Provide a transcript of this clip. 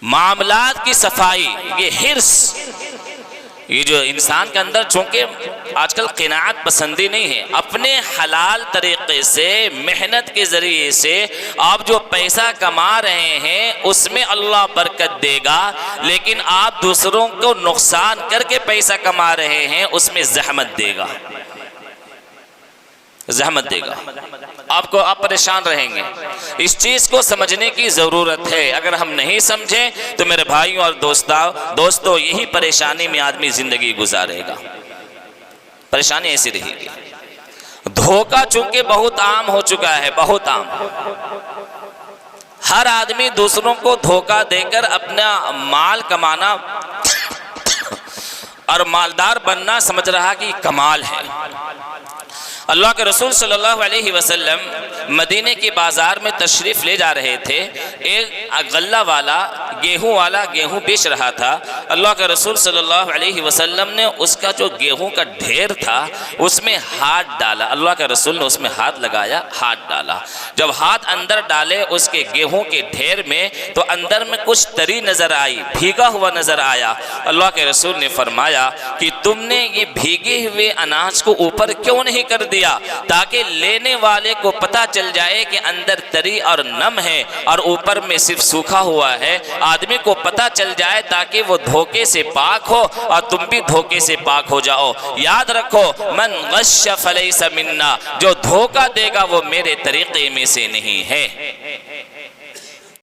मामलात की सफाई, ये हिर्स, ये जो इंसान के अंदर चूंकि आजकल क़नाअत पसंदी नहीं है, अपने हलाल तरीक़े से मेहनत के ज़रिए से आप जो पैसा कमा रहे हैं उसमें अल्लाह बरकत देगा, लेकिन आप दूसरों को नुकसान करके पैसा कमा रहे हैं उसमें ज़हमत देगा, ज़हमत देगा आपको, आप परेशान रहेंगे। इस चीज़ को समझने की ज़रूरत है। अगर हम नहीं समझें तो मेरे भाइयों और दोस्तों यही परेशानी में आदमी ज़िंदगी गुजारेगा, परेशानी ऐसी रहेगी। धोखा चूंकि बहुत आम हो चुका है, बहुत आम। हर आदमी दूसरों को धोखा देकर अपना माल कमाना और मालदार बनना समझ रहा कि कमाल है। अल्लाह के रसूल सल्लल्लाहु अलैहि वसल्लम मदीने के बाज़ार में तशरीफ़ ले जा रहे थे। एक गल्ला वाला गेहूं वाला गेहूं बेच रहा था। अल्लाह के रसूल सल्लल्लाहु अलैहि वसल्लम ने उसका जो गेहूं का ढेर था उसमें हाथ डाला। अल्लाह के रसूल ने उसमें हाथ लगाया, हाथ डाला। जब हाथ अंदर डाले उसके गेहूं के ढेर में, तो अंदर में कुछ तरी नज़र आई, भीगा हुआ नज़र आया। अल्लाह के रसूल ने फरमाया कि तुमने ये भीगे हुए अनाज को ऊपर क्यों नहीं कर दिया, ताकि लेने वाले को पता चल जाए कि अंदर तरी और नम है और ऊपर में सिर्फ सूखा हुआ है। आदमी को पता चल जाए ताकि वो धोखे से पाक हो और तुम भी धोखे से पाक हो जाओ। याद रखो, मन गश्श फलैसा मिन्ना, जो धोखा देगा वो मेरे तरीके में से नहीं है।